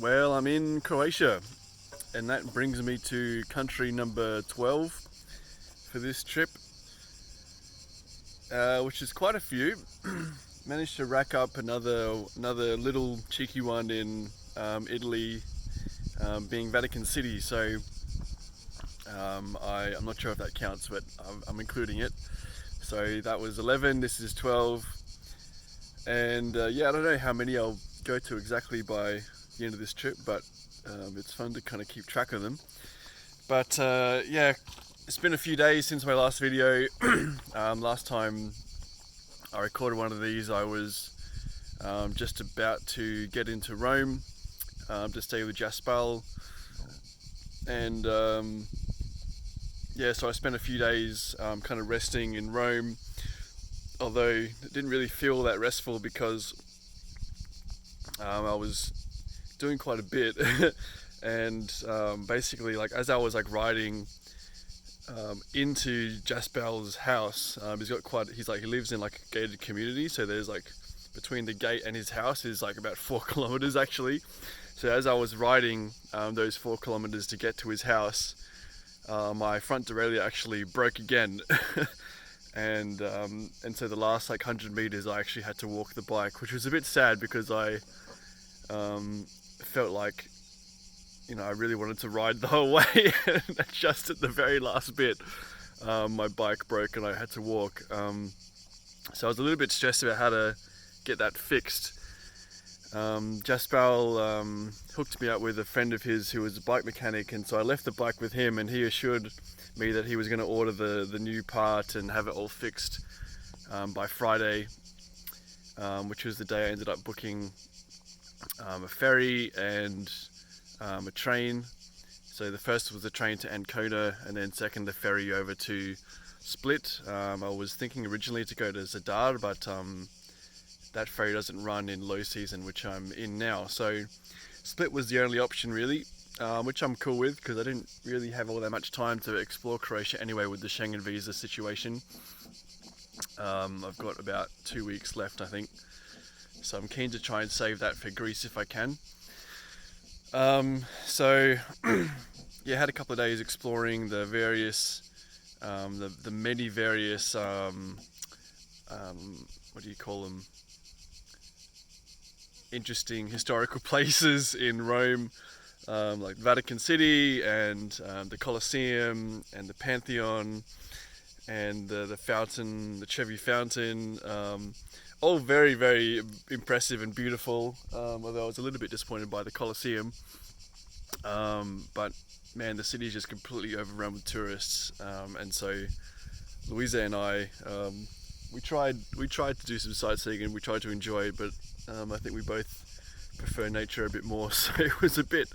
Well, I'm in Croatia, and that brings me to country number 12 for this trip, which is quite a few. Managed to rack up another little cheeky one in Italy, being Vatican City. So I'm not sure if that counts, but I'm including it. So that was 11. This is 12, and yeah, I don't know how many I'll go to exactly by the end of this trip, but it's fun to kind of keep track of them. But yeah, it's been a few days since my last video. Last time I recorded one of these, I was just about to get into Rome to stay with Jaspal, and yeah, so I spent a few days kind of resting in Rome, although it didn't really feel that restful because I was doing quite a bit and basically, like, as I was like riding into Jaspal's house, he lives in like a gated community, so there's like between the gate and his house is like about 4 kilometers actually. So as I was riding those 4 kilometers to get to his house, my front derailleur actually broke again. and so the last like 100 meters I actually had to walk the bike, which was a bit sad because I felt like, I really wanted to ride the whole way, and just at the very last bit, my bike broke and I had to walk. So I was a little bit stressed about how to get that fixed. Jaspal hooked me up with a friend of his who was a bike mechanic, and so I left the bike with him, and he assured me that he was going to order the new part and have it all fixed by Friday, which was the day I ended up booking a ferry and a train. So the first was the train to Ancona, and then second the ferry over to Split. I was thinking originally to go to Zadar, but that ferry doesn't run in low season, which I'm in now. So Split was the only option really, which I'm cool with because I didn't really have all that much time to explore Croatia anyway with the Schengen visa situation. I've got about 2 weeks left, I think. So I'm keen to try and save that for Greece if I can. So yeah, had a couple of days exploring the various, the many various, what do you call them? Interesting historical places in Rome, like Vatican City and the Colosseum and the Pantheon and the fountain, the Trevi Fountain. All very, very impressive and beautiful, although I was a little bit disappointed by the Colosseum. But man, the city is just completely overrun with tourists, and so Louisa and I, we tried to do some sightseeing and we tried to enjoy it, but I think we both prefer nature a bit more, so it was a bit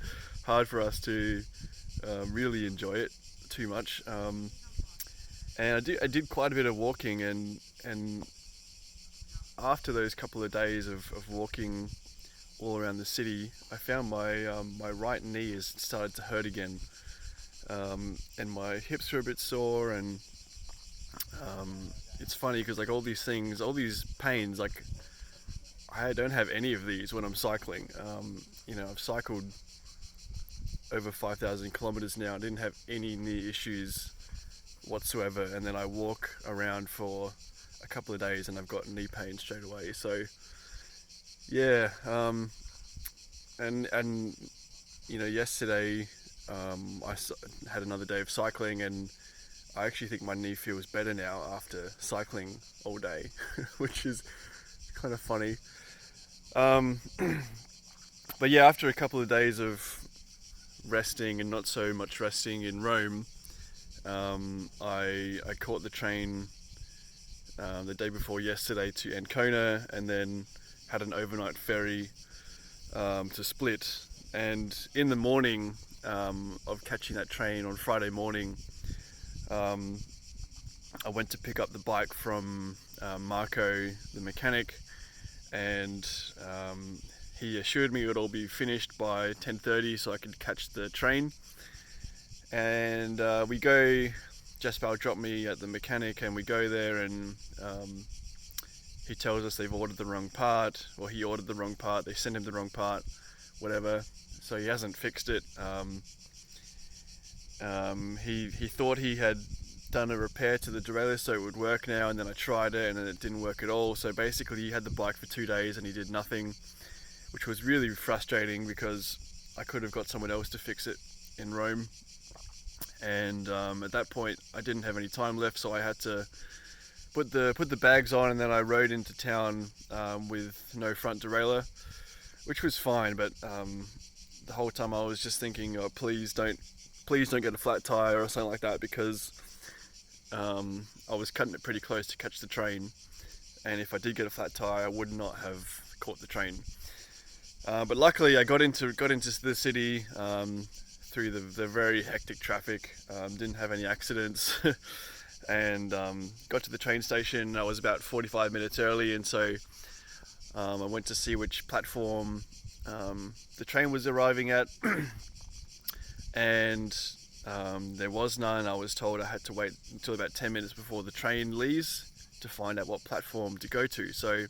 hard for us to really enjoy it too much. And I did quite a bit of walking, and after those couple of days of walking all around the city, I found my right knee has started to hurt again, and my hips were a bit sore, and it's funny because like all these things, all these pains, like I don't have any of these when I'm cycling. I've cycled over 5,000 kilometers now. I didn't have any knee issues whatsoever, and then I walk around for a couple of days and I've got knee pain straight away. So yeah, and yesterday I had another day of cycling, and I actually think my knee feels better now after cycling all day, which is kind of funny. But yeah, after a couple of days of resting and not so much resting in Rome, I caught the train the day before yesterday to Ancona, and then had an overnight ferry to Split. And in the morning of catching that train on Friday morning, I went to pick up the bike from Marco, the mechanic, and he assured me it would all be finished by 10:30 so I could catch the train. And we go, Jaspal dropped me at the mechanic, and we go there, and he tells us they've ordered the wrong part, or he ordered the wrong part, they sent him the wrong part, whatever. so he hasn't fixed it. He thought he had done a repair to the derailleur so it would work now, and then I tried it and then it didn't work at all. So basically he had the bike for 2 days and he did nothing, which was really frustrating because I could have got someone else to fix it in Rome. And at that point I didn't have any time left, so I had to put the bags on, and then I rode into town with no front derailleur, which was fine. But the whole time I was just thinking, oh, please don't get a flat tire or something like that, because I was cutting it pretty close to catch the train, and if I did get a flat tire I would not have caught the train. But luckily I got into the city through the very hectic traffic, didn't have any accidents, and got to the train station. I was about 45 minutes early, and so I went to see which platform the train was arriving at, and there was none. I was told I had to wait until about 10 minutes before the train leaves to find out what platform to go to. So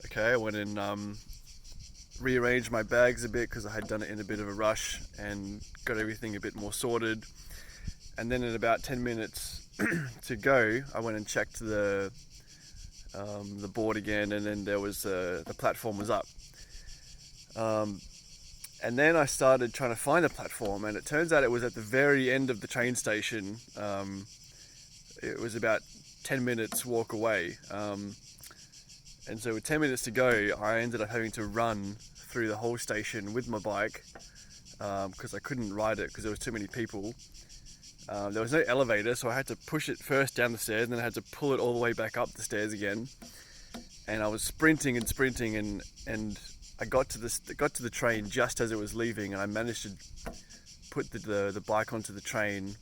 okay, I went and rearranged my bags a bit because I had done it in a bit of a rush, and got everything a bit more sorted. And then in about 10 minutes to go, I went and checked the board again, and then there was the platform was up. And then I started trying to find the platform, and it turns out it was at the very end of the train station. It was about 10 minutes walk away. And so with 10 minutes to go, I ended up having to run through the whole station with my bike because I couldn't ride it because there was too many people. There was no elevator, so I had to push it first down the stairs, and then I had to pull it all the way back up the stairs again. And I was sprinting, and I got to the train just as it was leaving, and I managed to put the bike onto the train.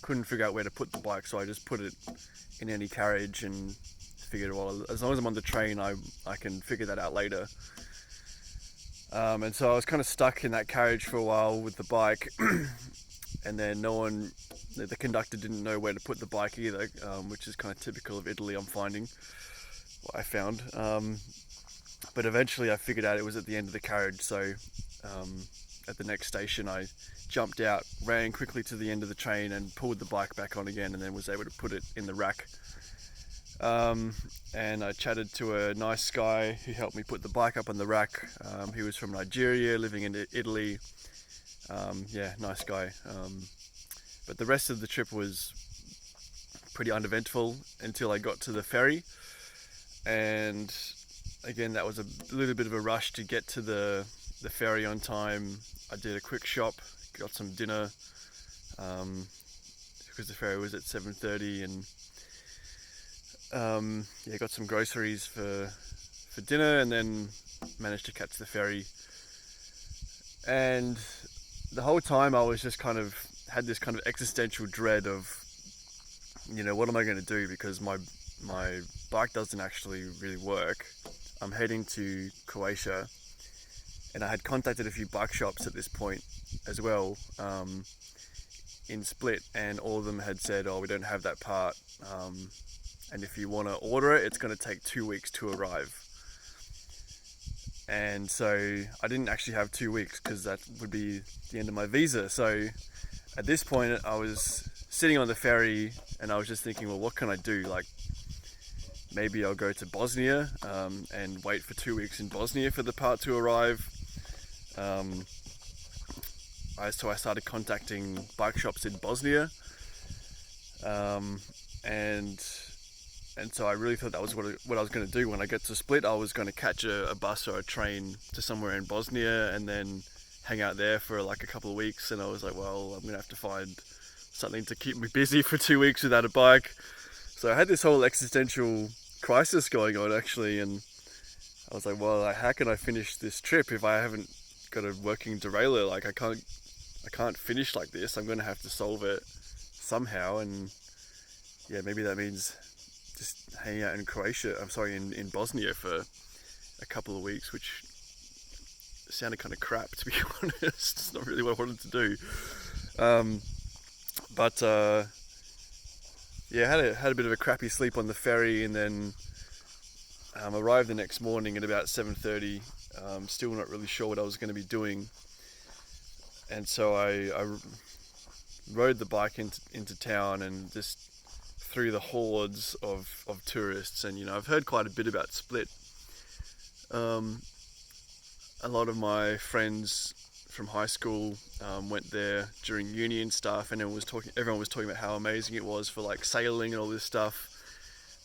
Couldn't figure out where to put the bike, so I just put it in any carriage and figured, well, as long as I'm on the train, I can figure that out later. And so I was kind of stuck in that carriage for a while with the bike, and then the conductor didn't know where to put the bike either, which is kind of typical of Italy, I'm finding, what I found. But eventually I figured out it was at the end of the carriage, so at the next station I jumped out, ran quickly to the end of the train and pulled the bike back on again, and then was able to put it in the rack. And I chatted to a nice guy who helped me put the bike up on the rack. He was from Nigeria, living in Italy. Yeah, nice guy. But the rest of the trip was pretty uneventful until I got to the ferry, and again that was a little bit of a rush to get to the ferry on time. I did a quick shop, got some dinner, because the ferry was at 7:30, and got some groceries for dinner, and then managed to catch the ferry. And the whole time I was just had this kind of existential dread of, what am I going to do, because my bike doesn't actually really work. I'm heading to Croatia, and I had contacted a few bike shops at this point as well, in Split, and all of them had said, oh, we don't have that part, and if you want to order it, it's going to take 2 weeks to arrive. And so I didn't actually have 2 weeks, because that would be the end of my visa. So at this point I was sitting on the ferry, and I was just thinking, well, what can I do? Like, maybe I'll go to Bosnia and wait for 2 weeks in Bosnia for the part to arrive. So I started contacting bike shops in Bosnia, and so I really thought that was what I was going to do. When I get to Split, I was going to catch a bus or a train to somewhere in Bosnia and then hang out there for like a couple of weeks. And I was like, well, I'm going to have to find something to keep me busy for 2 weeks without a bike. So I had this whole existential crisis going on, actually, and I was like, well, how can I finish this trip if I haven't got a working derailleur? Like, I can't finish like this. I'm going to have to solve it somehow. And yeah, maybe that means just hanging out in in Bosnia for a couple of weeks, which sounded kind of crap, to be honest. It's not really what I wanted to do. Had a bit of a crappy sleep on the ferry, and then arrived the next morning at about 7:30 still not really sure what I was going to be doing. And so I rode the bike into town and just through the hordes of tourists. And I've heard quite a bit about Split. A lot of my friends from high school went there during uni and stuff, and everyone was talking about how amazing it was for like sailing and all this stuff.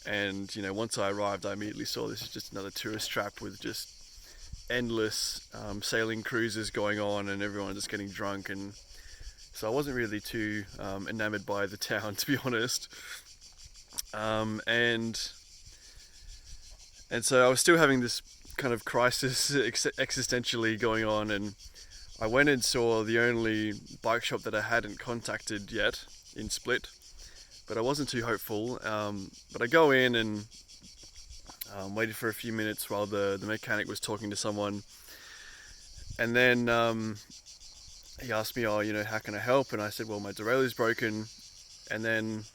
And once I arrived, I immediately saw this is just another tourist trap with just endless sailing cruises going on, and everyone just getting drunk. And so I wasn't really too enamored by the town, to be honest. And so I was still having this kind of crisis existentially going on, and I went and saw the only bike shop that I hadn't contacted yet in Split, but I wasn't too hopeful. But I go in and waited for a few minutes while the mechanic was talking to someone, and then he asked me, how can I help? And I said, well, my derailleur's broken. And then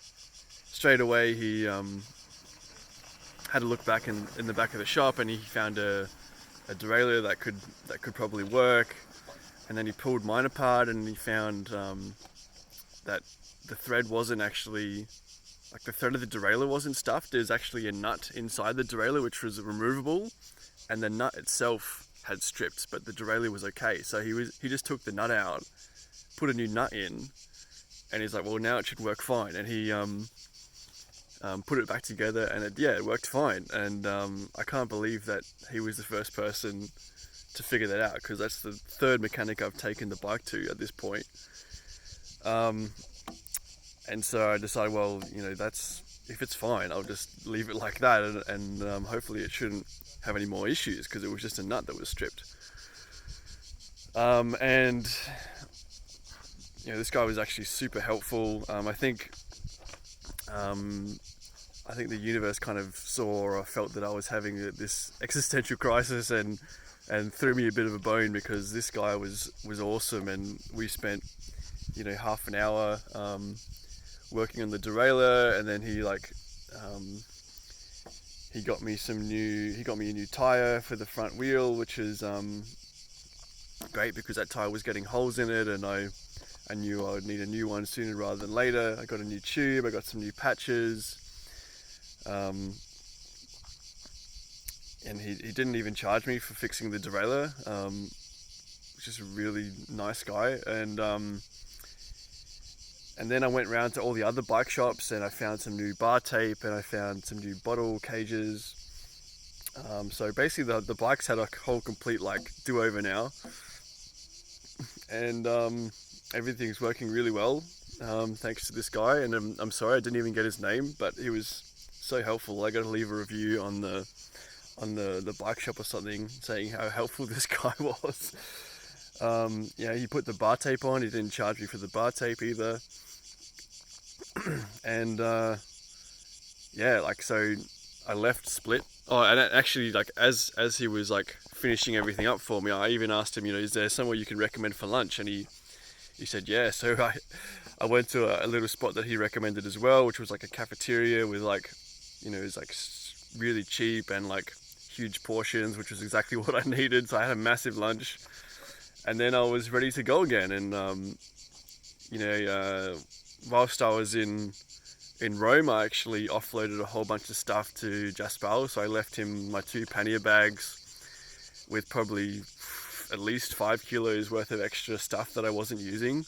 straight away he had a look back in the back of the shop, and he found a derailleur that could probably work. And then he pulled mine apart, and he found that the thread wasn't actually, like the thread of the derailleur wasn't stuffed. There's actually a nut inside the derailleur which was removable, and the nut itself had stripped, but the derailleur was okay. So he just took the nut out, put a new nut in, and he's like, well, now it should work fine. And he put it back together, and it worked fine. And I can't believe that he was the first person to figure that out, because that's the third mechanic I've taken the bike to at this point. And so I decided, well, if it's fine, I'll just leave it like that, and hopefully it shouldn't have any more issues, because it was just a nut that was stripped. And this guy was actually super helpful. I think the universe kind of saw or felt that I was having this existential crisis, and threw me a bit of a bone, because this guy was awesome, and we spent half an hour working on the derailleur, and then he got me a new tire for the front wheel, which is great, because that tire was getting holes in it, and I knew I would need a new one sooner rather than later. I got a new tube, I got some new patches, and he didn't even charge me for fixing the derailleur, which is a really nice guy. And then I went around to all the other bike shops, and I found some new bar tape, and I found some new bottle cages. So basically the bike's had a whole complete do-over now, and everything's working really well, thanks to this guy. And I'm sorry I didn't even get his name, but he was so helpful. I got to leave a review on the bike shop or something, saying how helpful this guy was. He put the bar tape on. He didn't charge me for the bar tape either. And so I left Split. Oh, and actually, as he was finishing everything up for me, I even asked him, is there somewhere you can recommend for lunch? And he said, yeah. So I went to a little spot that he recommended as well, which was a cafeteria with it was really cheap and huge portions, which was exactly what I needed. So I had a massive lunch, and then I was ready to go again. And whilst I was in Rome, I actually offloaded a whole bunch of stuff to Jaspal. So I left him my 2 pannier bags with probably at least 5 kilos worth of extra stuff that I wasn't using,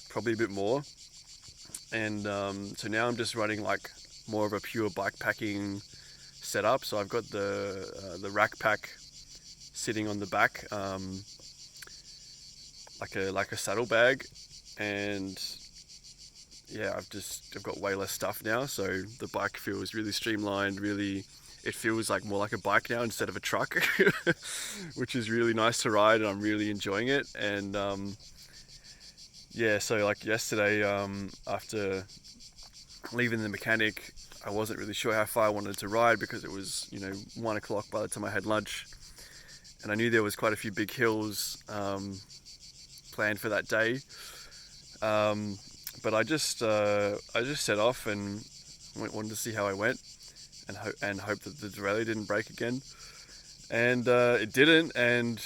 probably a bit more. And so now I'm just running more of a pure bike packing setup. So I've got the rack pack sitting on the back, like a saddle bag, and I've got way less stuff now, so the bike feels really streamlined. It feels more like a bike now instead of a truck, which is really nice to ride, and I'm really enjoying it. And so yesterday, after leaving the mechanic, I wasn't really sure how far I wanted to ride, because it was 1 o'clock by the time I had lunch, and I knew there was quite a few big hills planned for that day. But I just set off and wanted to see how I went, and hope that the derailleur didn't break again. and it didn't, and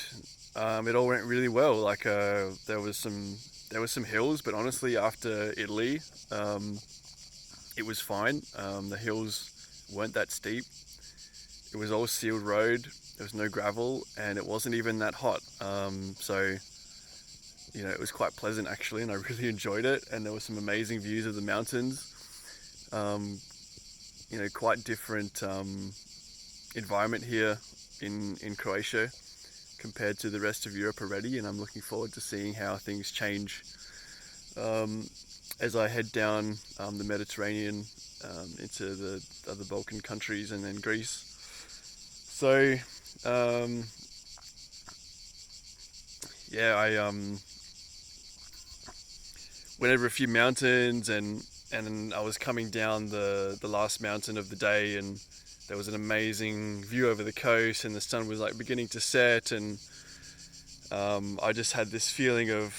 it all went really well. Like there was some hills, but honestly, after Italy, it was fine. The hills weren't that steep. It was all sealed road. There was no gravel, and it wasn't even that hot. So it was quite pleasant actually, and I really enjoyed it. And there were some amazing views of the mountains. Um, Quite different environment here in Croatia compared to the rest of Europe already, and I'm looking forward to seeing how things change as I head down the Mediterranean into the other Balkan countries and then Greece. So I went over a few mountains, and I was coming down the last mountain of the day, and there was an amazing view over the coast, and the sun was like beginning to set, and I just had this feeling of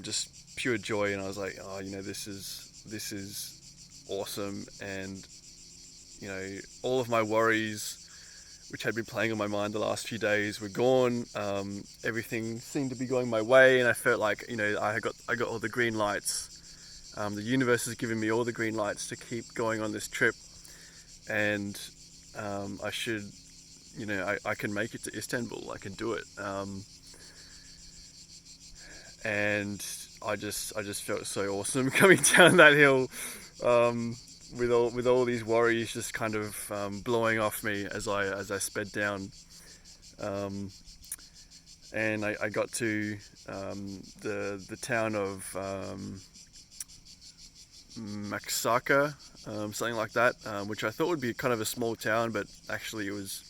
just pure joy, and I was like, oh, this is awesome, and all of my worries, which had been playing on my mind the last few days, were gone. Everything seemed to be going my way, and I felt like I got all the green lights. The universe has given me all the green lights to keep going on this trip, and I should, I can make it to Istanbul. I can do it. And I just felt so awesome coming down that hill, with all these worries just kind of blowing off me as I sped down. And I got to the town of Maksaka, something like that, which I thought would be kind of a small town, but actually it was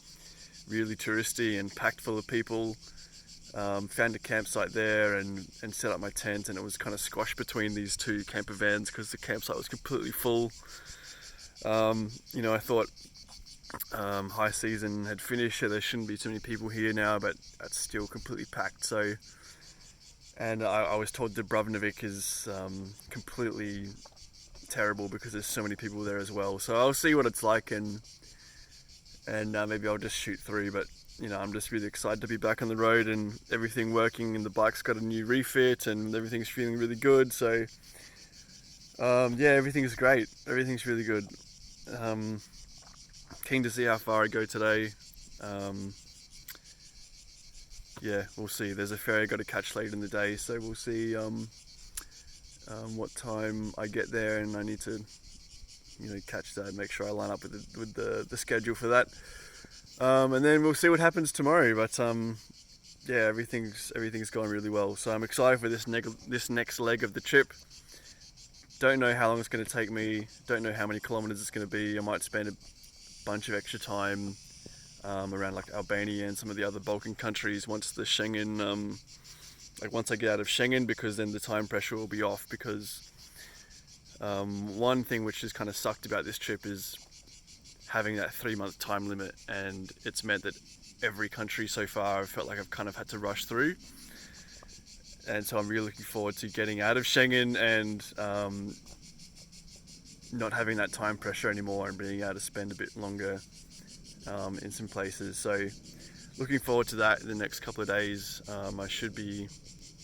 really touristy and packed full of people. Found a campsite there and set up my tent, and it was kind of squashed between these two camper vans because the campsite was completely full. I thought high season had finished, so there shouldn't be too many people here now, but it's still completely packed. So, and I was told Dubrovnik is completely terrible because there's so many people there as well. So I'll see what it's like, and maybe I'll just shoot through. But I'm just really excited to be back on the road and everything working, and the bike's got a new refit and everything's feeling really good. So everything's great. Everything's really good. Keen to see how far I go today. We'll see. There's a ferry I got to catch later in the day, so we'll see what time I get there, and I need to catch that, make sure I line up with the schedule for that, and then we'll see what happens tomorrow. But everything's going really well, so I'm excited for this next leg of the trip. Don't know how long it's going to take me, don't know how many kilometers it's going to be. I might spend a bunch of extra time around like Albania and some of the other Balkan countries once the Schengen, once I get out of Schengen, because then the time pressure will be off. Because one thing which has kind of sucked about this trip is having that 3-month time limit, and it's meant that every country so far I felt like I've kind of had to rush through. And so I'm really looking forward to getting out of Schengen and not having that time pressure anymore, and being able to spend a bit longer in some places. So looking forward to that in the next couple of days. I should be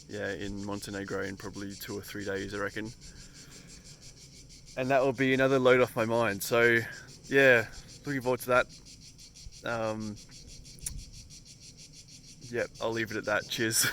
in Montenegro in probably 2 or 3 days, I reckon. And that will be another load off my mind. So looking forward to that. I'll leave it at that. Cheers.